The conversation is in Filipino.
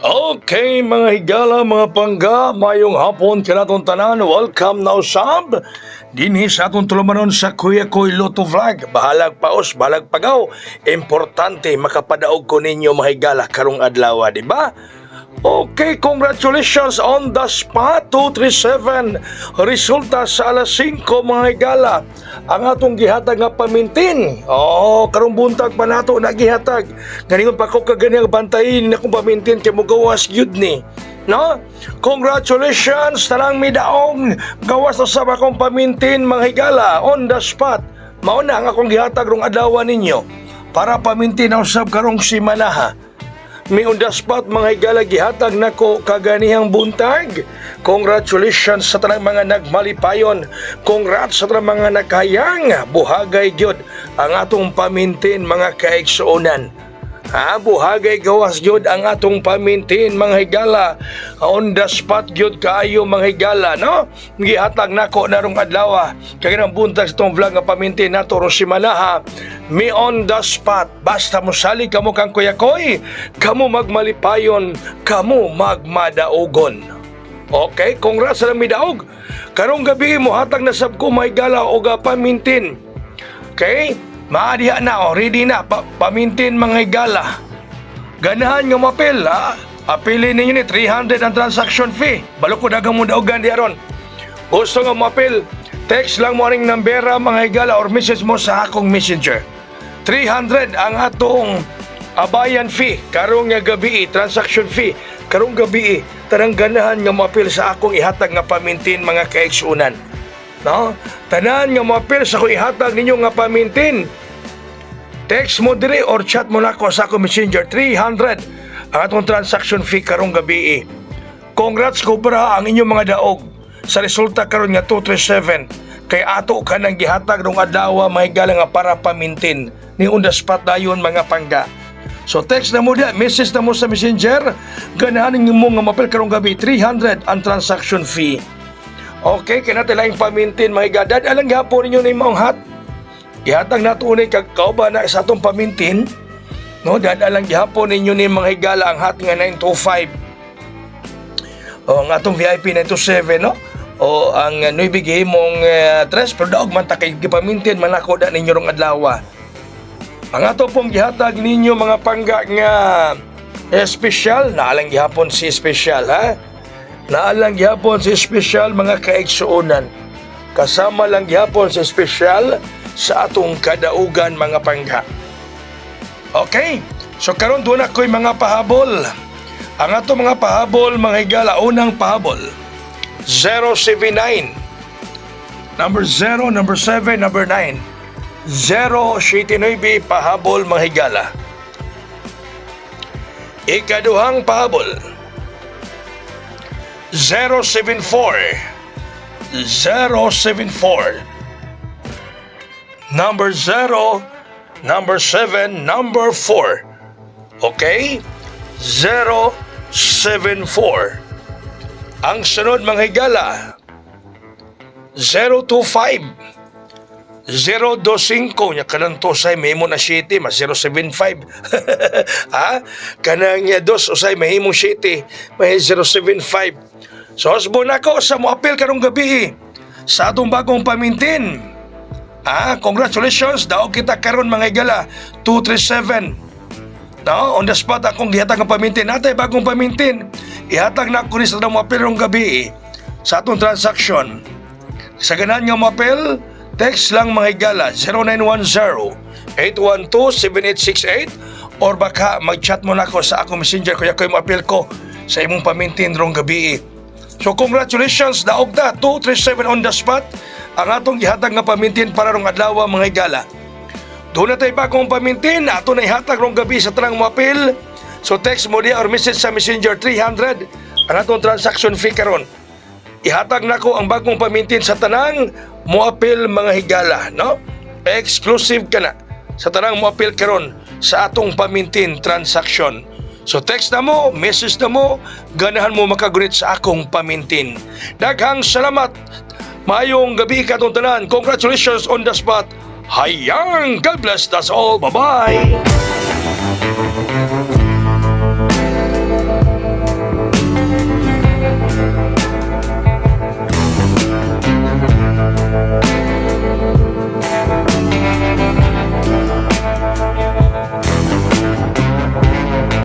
Okay, mga higala, mga pangga, mayong hapon kanatong tanan, welcome na usab. Dinhi sa atong tulumanon sa Kuya Koy Lotto Vlog. Bahalag paos, bahalag pagaw. Importante makapadaog ko ninyo mga higala karong adlaw, di ba? Okay, congratulations on the spot 237. Resulta sa alas 5 mga higala. Ang atong gihatag nga pamintin. Karong buntag pa nato na gihatag. Ganingon pa ko kaganyang bantayin na kung pamintin kay mo gawas gyud ni. No? Congratulations tanang midaong gawas na sa akong pamintin mga higala on the spot. Mao na ang akong gihatag rong adlaw ninyo para pamintin na usab karong simana. May on the spot mga higala gihatag nako kaganihang buntag. Congratulations sa tanang mga nagmalipayon. Congrats sa tanang mga nakayang. Buhagay gyud ang atong pamintin mga kaigsuonan. Buhagay gawas gyud ang atong pamintin mga higala. On the spot gyud kaayo mga higala, no? Gihatag nako narong adlaw. Kay nang buntag sa tong vlog nga pamintin nato rong simana. Me on the spot. Basta mo sali kamo kang Kuya Koy, kamo magmalipayon, kamo magmadaogon. Okay, congrats sa midaog. Karong gabi mo hatag na sab ko mga higala og pamintin. Okay? Maadiha na, ready na, pamintin mga higala. Ganahan nga mapil, apilin ninyo ni 300 ang transaction fee. Balo ko dagang mo daogan di aron. Gusto nga mapil, text lang mo ring nambera mga higala or message mo sa akong messenger. 300 ang atong abayan fee, karong nga gabi, transaction fee, karong gabi, tarang ganahan nga mapil sa akong ihatag nga pamintin mga kaigsuunan. No? Tanan nga mapil sa akong ihatag ninyo nga pamintin. Text mo dire or chat mo na ako sa akong messenger. 300 ang atong transaction fee karong gabi. Congrats kubra ang inyong mga daog sa resulta karon nga 237. Kay ato ka nang gihatag rong adlaw may higala nga para pamintin ni on the spot dayon mga pangga. So text na mo dia, message na mo sa messenger, ganahan mo nga mapil karong gabi 300 ang transaction fee. Okay, kinatay lang pamintin mga higala. Alang gihapon ninyo ni maong hat. Ihatag na tunay kag kauban na sa atong pamintin. No, dadalang gihapon ninyo ni mga higala ang hat nga 925. Ang atong VIP 927, no? O ang nuibigay mong tres pero daog man ta kay gipamintin manako da ninyo rong adlaw. Ang ato pong gihatag ninyo mga pangga nga espesyal, naalang gihapon si espesyal ha. Naalang gihapon si espesyal mga kaigsuonan. Kasama lang gihapon si espesyal sa atong kadaugan mga pangga. Okay, so karon doon ako'y mga pahabol. Ang atong mga pahabol mga higala, unang pahabol 079 number 0, number 7, number 9 079 pahabol mga higala. Ikaduhang pahabol 074 number 0, number 7, number 4. Okay? 074. Ang sunod mga higala, 025. 025. Nya kanang tosay may mo na 7, mas 075. Kanang 2 usay may mo 7, may 075. So asbo na ko sa mo apil karong gabi sa atong bagong pamintin. Congratulations, daog kita karon mga higala 237. No, on the spot akong gihatag ang pamintin. Natay bagong pamintin. Ihatag na ako ni sa mapel rong gabi sa atong transaction. Sa ganahan nga mapel, text lang mga higala 0910-812-7868 or baka mag-chat mo na ako sa akong messenger kaya ko yung mapel ko sa imong pamintin rong gabi. So congratulations, daog na 237 on the spot ang atong gihatag nga pamintin para rong adlaw mga higala. Doon na tayo bagong pamintin, ato na ihatag rong gabi sa tanang mapil. So text mo dia or message sa messenger 300 ang atong transaction fee karon. Ihatag nako ang bagong pamintin sa tanang moapil mga higala, no? Exclusive ka na sa tanang moapil karon sa atong pamintin transaction. So text na mo, message na mo, ganahan mo makagunit sa akong pamintin. Daghang salamat. Mayong gabi katong tanan. Congratulations on the spot. Hayang, God bless us all. Bye-bye.